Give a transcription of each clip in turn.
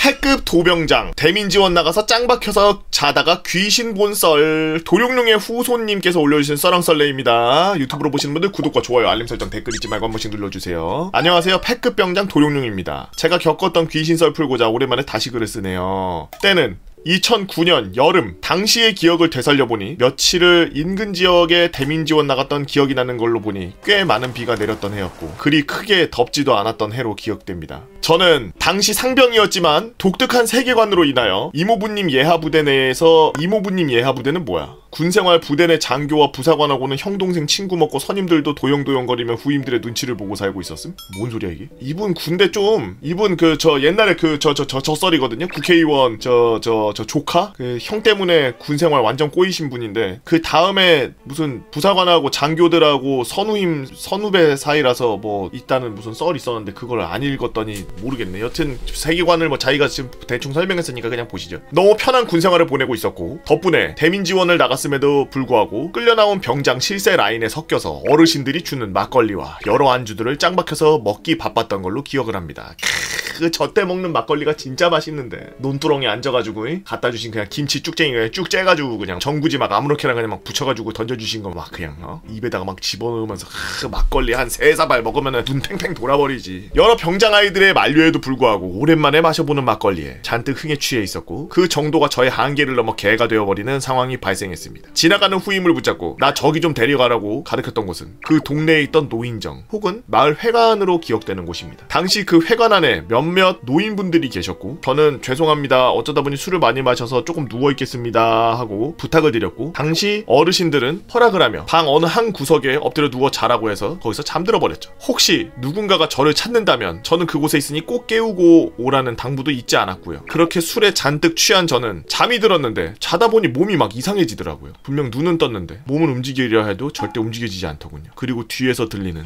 패급 도병장 대민지원 나가서 짱 박혀서 자다가 귀신 본 썰. 도룡룡의 후손님께서 올려주신 썰렁썰레입니다. 유튜브로 보시는 분들 구독과 좋아요 알림 설정 댓글 잊지 말고 한 번씩 눌러주세요. 안녕하세요, 패급 병장 도룡룡입니다. 제가 겪었던 귀신 썰 풀고자 오랜만에 다시 글을 쓰네요. 때는 2009년 여름. 당시의 기억을 되살려보니 며칠을 인근 지역에 대민지원 나갔던 기억이 나는 걸로 보니 꽤 많은 비가 내렸던 해였고 그리 크게 덥지도 않았던 해로 기억됩니다. 저는 당시 상병이었지만 독특한 세계관으로 인하여 이모부님 예하부대 내에서 이모부님 예하부대는 뭐야? 군생활 부대 내 장교와 부사관하고는 형동생 친구 먹고 선임들도 도용도용거리며 후임들의 눈치를 보고 살고 있었음? 뭔 소리야 이게? 이분 군대 좀 이분 저 옛날에 저 썰이거든요? 국회의원 저 조카? 그 형 때문에 군생활 완전 꼬이신 분인데 그 다음에 무슨 부사관하고 장교들하고 선후배 사이라서 뭐 있다는 무슨 썰이 있었는데 그걸 안 읽었더니 모르겠네. 여튼 세계관을 뭐 자기가 지금 대충 설명했으니까 그냥 보시죠. 너무 편한 군생활을 보내고 있었고 덕분에 대민지원을 나갔음에도 불구하고 끌려나온 병장 실세 라인에 섞여서 어르신들이 주는 막걸리와 여러 안주들을 짱 박혀서 먹기 바빴던 걸로 기억을 합니다. 그 저 때 먹는 막걸리가 진짜 맛있는데 논두렁에 앉아가지고 갖다 주신 그냥 김치 쭉쟁이 그냥 쭉 째가지고 그냥 전구지 막 아무렇게나 그냥 막 붙여가지고 던져주신 거 막 그냥 입에다가 막 집어넣으면서 막걸리 한 3사발 먹으면은 눈 팽팽 돌아버리지. 여러 병장 아이들의 만류에도 불구하고 오랜만에 마셔보는 막걸리에 잔뜩 흥에 취해 있었고 그 정도가 저의 한계를 넘어 개가 되어버리는 상황이 발생했습니다. 지나가는 후임을 붙잡고 나 저기 좀 데려가라고 가르쳤던 곳은 그 동네에 있던 노인정 혹은 마을 회관으로 기억되는 곳입니다. 당시 그 회관 안에 몇몇 노인분들이 계셨고 저는 죄송합니다, 어쩌다 보니 술을 많이 마셔서 조금 누워있겠습니다 하고 부탁을 드렸고 당시 어르신들은 허락을 하며 방 어느 한 구석에 엎드려 누워 자라고 해서 거기서 잠들어 버렸죠. 혹시 누군가가 저를 찾는다면 저는 그곳에 있으니 꼭 깨우고 오라는 당부도 잊지 않았고요. 그렇게 술에 잔뜩 취한 저는 잠이 들었는데 자다 보니 몸이 막 이상해지더라고요. 분명 눈은 떴는데 몸을 움직이려 해도 절대 움직여지지 않더군요. 그리고 뒤에서 들리는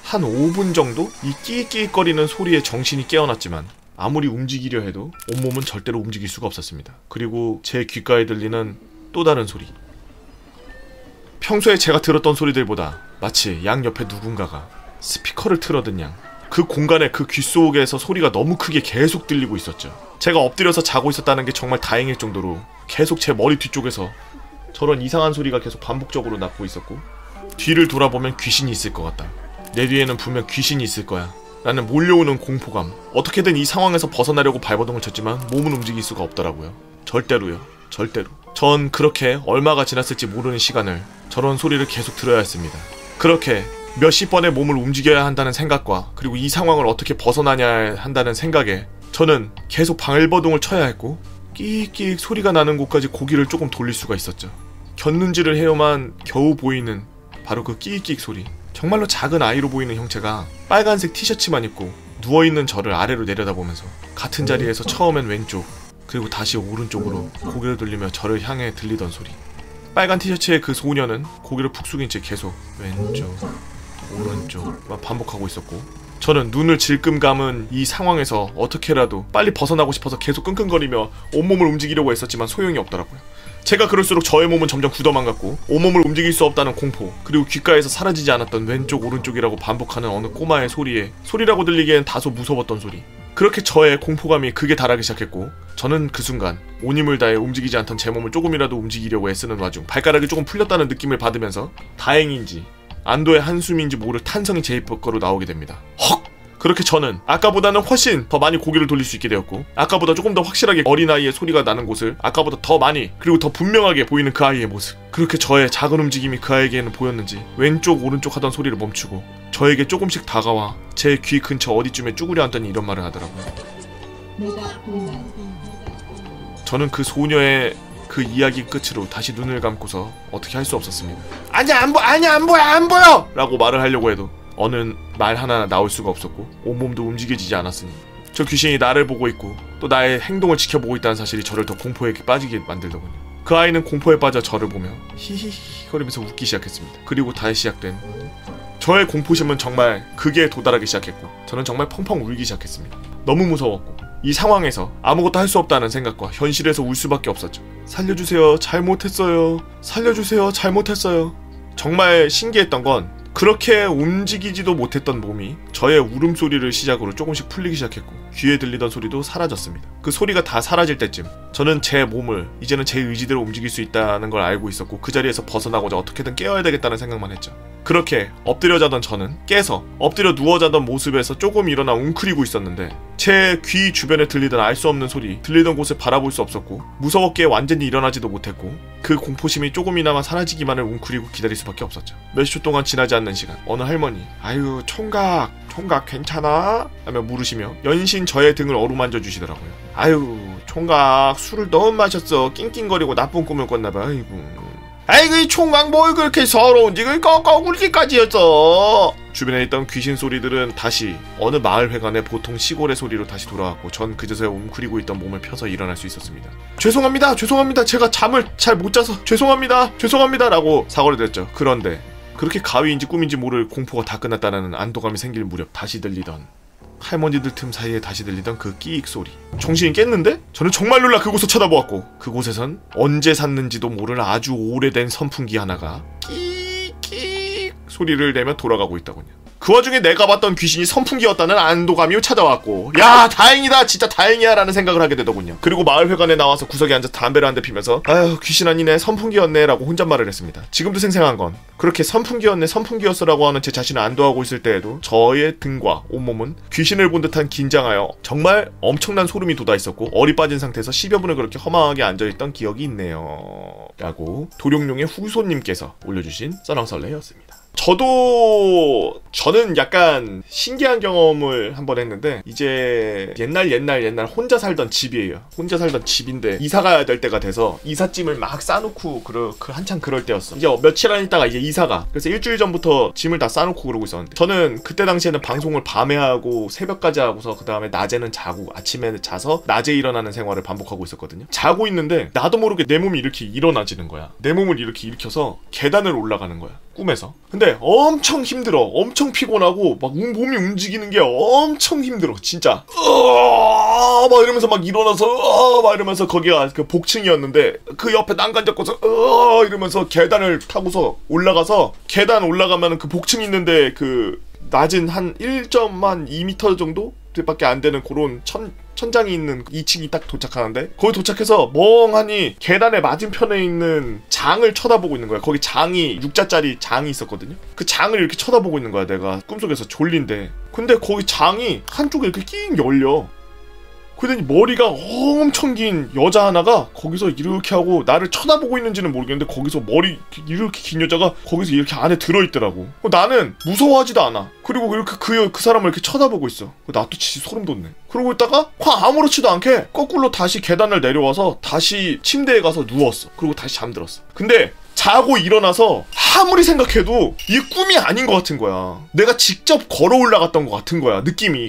한 5분 정도 이 끼익끼익거리는 소리에 정신이 깨어났지만 아무리 움직이려 해도 온몸은 절대로 움직일 수가 없었습니다. 그리고 제 귓가에 들리는 또 다른 소리. 평소에 제가 들었던 소리들보다 마치 양옆에 누군가가 스피커를 틀어든 양 그 공간에 그 귓속에서 소리가 너무 크게 계속 들리고 있었죠. 제가 엎드려서 자고 있었다는 게 정말 다행일 정도로 계속 제 머리 뒤쪽에서 저런 이상한 소리가 계속 반복적으로 났고 있었고 뒤를 돌아보면 귀신이 있을 것 같다. 내 뒤에는 분명 귀신이 있을 거야 라는 몰려오는 공포감. 어떻게든 이 상황에서 벗어나려고 발버둥을 쳤지만 몸은 움직일 수가 없더라고요. 절대로요. 절대로. 전 그렇게 얼마가 지났을지 모르는 시간을 저런 소리를 계속 들어야 했습니다. 그렇게 몇십 번의 몸을 움직여야 한다는 생각과 그리고 이 상황을 어떻게 벗어나냐 한다는 생각에 저는 계속 발버둥을 쳐야 했고 끼익끼익 소리가 나는 곳까지 고개를 조금 돌릴 수가 있었죠. 곁눈질을 해야만 겨우 보이는 바로 그 끼익끼익 소리. 정말로 작은 아이로 보이는 형체가 빨간색 티셔츠만 입고 누워있는 저를 아래로 내려다보면서 같은 자리에서 처음엔 왼쪽 그리고 다시 오른쪽으로 고개를 돌리며 저를 향해 들리던 소리. 빨간 티셔츠의 그 소녀는 고개를 푹 숙인 채 계속 왼쪽 오른쪽만 반복하고 있었고 저는 눈을 질끔 감은 이 상황에서 어떻게라도 빨리 벗어나고 싶어서 계속 끙끙거리며 온몸을 움직이려고 했었지만 소용이 없더라고요. 제가 그럴수록 저의 몸은 점점 굳어만 갔고 온몸을 움직일 수 없다는 공포 그리고 귓가에서 사라지지 않았던 왼쪽 오른쪽이라고 반복하는 어느 꼬마의 소리에 소리라고 들리기엔 다소 무서웠던 소리. 그렇게 저의 공포감이 극에 달하기 시작했고 저는 그 순간 온 힘을 다해 움직이지 않던 제 몸을 조금이라도 움직이려고 애쓰는 와중 발가락이 조금 풀렸다는 느낌을 받으면서 다행인지 안도의 한숨인지 모를 탄성이 제 입 밖으로 나오게 됩니다. 헉! 그렇게 저는 아까보다는 훨씬 더 많이 고개를 돌릴 수 있게 되었고 아까보다 조금 더 확실하게 어린아이의 소리가 나는 곳을 아까보다 더 많이 그리고 더 분명하게 보이는 그 아이의 모습. 그렇게 저의 작은 움직임이 그 아이에게는 보였는지 왼쪽 오른쪽 하던 소리를 멈추고 저에게 조금씩 다가와 제 귀 근처 어디쯤에 쭈그려 앉더니 이런 말을 하더라고요. 저는 그 소녀의 그 이야기 끝으로 다시 눈을 감고서 어떻게 할 수 없었습니다. 아니야 안 보여 라고 말을 하려고 해도 어느 말 하나 나올 수가 없었고 온몸도 움직여지지 않았으니 저 귀신이 나를 보고 있고 또 나의 행동을 지켜보고 있다는 사실이 저를 더 공포에 빠지게 만들더군요. 그 아이는 공포에 빠져 저를 보며 히히히 거리면서 웃기 시작했습니다. 그리고 다시 시작된 저의 공포심은 정말 극에 도달하기 시작했고 저는 정말 펑펑 울기 시작했습니다. 너무 무서웠고 이 상황에서 아무것도 할 수 없다는 생각과 현실에서 울 수밖에 없었죠. 살려주세요, 잘못했어요. 살려주세요, 잘못했어요. 정말 신기했던 건 그렇게 움직이지도 못했던 몸이 저의 울음소리를 시작으로 조금씩 풀리기 시작했고 귀에 들리던 소리도 사라졌습니다. 그 소리가 다 사라질 때쯤 저는 제 몸을 이제는 제 의지대로 움직일 수 있다는 걸 알고 있었고 그 자리에서 벗어나고자 어떻게든 깨어야 되겠다는 생각만 했죠. 그렇게 엎드려 자던 저는 깨서 엎드려 누워 자던 모습에서 조금 일어나 웅크리고 있었는데 제 귀 주변에 들리던 알 수 없는 소리, 들리던 곳을 바라볼 수 없었고 무서웠기에 완전히 일어나지도 못했고 그 공포심이 조금이나마 사라지기만을 웅크리고 기다릴 수밖에 없었죠. 몇 초 동안 지나지 않는 시간, 어느 할머니 아유 총각 괜찮아? 하며 물으시며 연신 저의 등을 어루만져 주시더라고요. 아유 총각 술을 너무 마셨어. 낑낑거리고 나쁜 꿈을 꿨나봐. 아이고 이 총각 뭘 그렇게 서러운지 그 꺽꺽 울기까지였어. 주변에 있던 귀신 소리들은 다시 어느 마을 회관의 보통 시골의 소리로 다시 돌아왔고 전 그제서야 웅크리고 있던 몸을 펴서 일어날 수 있었습니다. 죄송합니다 제가 잠을 잘 못 자서 죄송합니다 라고 사과를 드렸죠. 그런데 그렇게 가위인지 꿈인지 모를 공포가 다 끝났다는 안도감이 생길 무렵 다시 들리던 할머니들 틈 사이에 다시 들리던 그 끼익 소리. 정신이 깼는데? 저는 정말 놀라 그곳을 쳐다보았고 그곳에선 언제 샀는지도 모를 아주 오래된 선풍기 하나가 끼익 소리를 내며 돌아가고 있더군요. 그 와중에 내가 봤던 귀신이 선풍기였다는 안도감이 찾아왔고 야 다행이다 진짜 다행이야 라는 생각을 하게 되더군요. 그리고 마을회관에 나와서 구석에 앉아 담배를 한 대 피면서 아휴 귀신 아니네 선풍기였네 라고 혼잣말을 했습니다. 지금도 생생한 건 그렇게 선풍기였어 라고 하는 제 자신을 안도하고 있을 때에도 저의 등과 온몸은 귀신을 본 듯한 긴장하여 정말 엄청난 소름이 돋아 있었고 얼이 빠진 상태에서 10여 분을 그렇게 허망하게 앉아있던 기억이 있네요 라고 도룡룡의 후손님께서 올려주신 썰렁설레였습니다. 저는 약간 신기한 경험을 한번 했는데 이제 옛날 혼자 살던 집이에요. 혼자 살던 집인데 이사 가야 될 때가 돼서 이삿짐을 막 싸놓고 한창 그럴 때였어. 이제 며칠 안 있다가 이제 이사가. 그래서 일주일 전부터 짐을 다 싸놓고 그러고 있었는데 저는 그때 당시에는 방송을 밤에 하고 새벽까지 하고서 그 다음에 낮에는 자고 아침에 자서 낮에 일어나는 생활을 반복하고 있었거든요. 자고 있는데 나도 모르게 내 몸이 이렇게 일어나지는 거야. 내 몸을 이렇게 일으켜서 계단을 올라가는 거야. 꿈에서. 근데 엄청 힘들어. 엄청 피곤하고 막 몸이 움직이는 게 엄청 힘들어. 진짜. 막 이러면서 막 일어나서 막 이러면서 거기가 그 복층이었는데 그 옆에 난간 잡고서 이러면서 계단을 타고서 올라가서 계단 올라가면 그 복층 있는데 그 낮은 한 1.2m 정도? 밖에 안 되는 그런 천장이 있는 2층이 딱 도착하는데 거기 도착해서 멍하니 계단의 맞은편에 있는 장을 쳐다보고 있는 거야. 거기 장이 6자짜리 장이 있었거든요. 그 장을 이렇게 쳐다보고 있는 거야. 내가 꿈속에서 졸린데 근데 거기 장이 한쪽에 이렇게 낑 열려. 그러더니 머리가 엄청 긴 여자 하나가 거기서 이렇게 하고 나를 쳐다보고 있는지는 모르겠는데 거기서 머리 이렇게 긴 여자가 거기서 이렇게 안에 들어있더라고. 나는 무서워하지도 않아. 그리고 이렇게 그 사람을 이렇게 쳐다보고 있어. 나도 진짜 소름 돋네. 그러고 있다가 아무렇지도 않게 거꾸로 다시 계단을 내려와서 다시 침대에 가서 누웠어. 그리고 다시 잠들었어. 근데 자고 일어나서 아무리 생각해도 이게 꿈이 아닌 것 같은 거야. 내가 직접 걸어 올라갔던 것 같은 거야.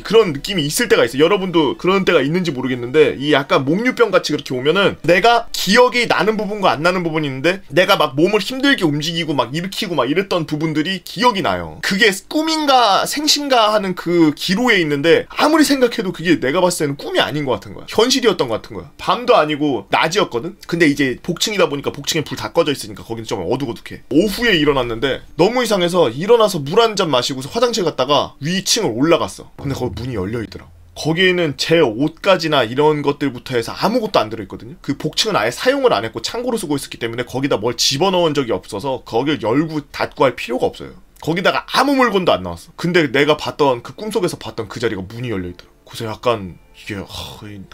그런 느낌이 있을 때가 있어. 여러분도 그런 때가 있는지 모르겠는데 이 약간 몽유병 같이 그렇게 오면은 내가 기억이 나는 부분과 안 나는 부분이 있는데 내가 막 몸을 힘들게 움직이고 막 일으키고 막 이랬던 부분들이 기억이 나요. 그게 꿈인가 생신가 하는 그 기로에 있는데 아무리 생각해도 그게 내가 봤을 때는 꿈이 아닌 것 같은 거야. 현실이었던 것 같은 거야. 밤도 아니고 낮이었거든. 근데 이제 복층이다 보니까 복층에 불 다 꺼져 있으니까 거기는 좀 어둑어둑해. 오후에 일어났는데 너무 이상해서 일어나서 물 한 잔 마시고서 화장실 갔다가 위층을 올라갔어. 근데 거기 문이 열려있더라고. 거기에는 제 옷가지나 이런 것들부터 해서 아무것도 안 들어있거든요. 그 복층은 아예 사용을 안 했고 창고로 쓰고 있었기 때문에 거기다 뭘 집어넣은 적이 없어서 거길 열고 닫고 할 필요가 없어요. 거기다가 아무 물건도 안 나왔어. 근데 내가 봤던 그 꿈속에서 봤던 그 자리가 문이 열려있더라고. 그래서 약간 이게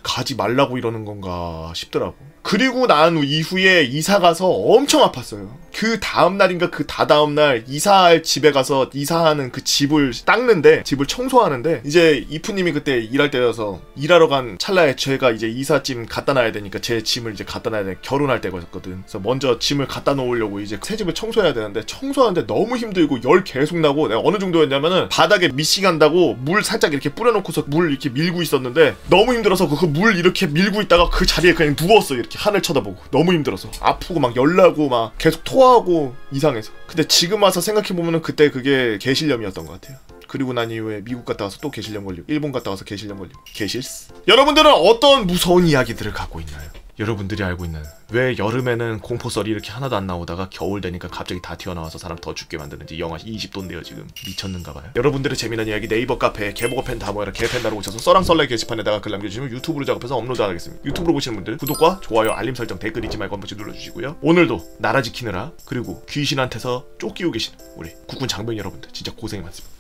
가지 말라고 이러는 건가 싶더라고. 그리고 난 이후에 이사가서 엄청 아팠어요. 그 다음날인가 그 다다음날 이사할 집에 가서 이사하는 그 집을 닦는데 집을 청소하는데 이제 이프님이 그때 일할 때여서 일하러 간 찰나에 제가 이제 이삿짐 갖다 놔야 되니까 제 짐을 이제 갖다 놔야 돼. 결혼할 때였거든. 그래서 먼저 짐을 갖다 놓으려고 이제 새 집을 청소해야 되는데 청소하는데 너무 힘들고 열 계속 나고 내가 어느 정도였냐면은 바닥에 미싱한다고 물 살짝 이렇게 뿌려놓고서 물 이렇게 밀고 있었는데 너무 힘들어서 그 물 이렇게 밀고 있다가 그 자리에 그냥 누웠어. 이렇게 하늘 쳐다보고 너무 힘들어서 아프고 막 열나고 막 계속 토하고 이상해서. 근데 지금 와서 생각해보면은 그때 그게 개실염이었던 것 같아요. 그리고 난 이후에 미국 갔다 와서 또 개실염 걸리고 일본 갔다 와서 개실염 걸리고 개실스. 여러분들은 어떤 무서운 이야기들을 갖고 있나요? 여러분들이 알고 있는 왜 여름에는 공포썰이 이렇게 하나도 안 나오다가 겨울 되니까 갑자기 다 튀어나와서 사람 더 죽게 만드는지 영하 20도인데요 지금. 미쳤는가봐요. 여러분들의 재미난 이야기 네이버 카페 개보고팬 다 모여라 개팬다로 오셔서 썰랑썰레 게시판에다가 글 남겨주시면 유튜브로 작업해서 업로드하겠습니다. 유튜브로 보시는 분들 구독과 좋아요 알림 설정 댓글 잊지 말고 한 번씩 눌러주시고요. 오늘도 나라 지키느라 그리고 귀신한테서 쫓기고 계신 우리 국군 장병 여러분들 진짜 고생이 많습니다.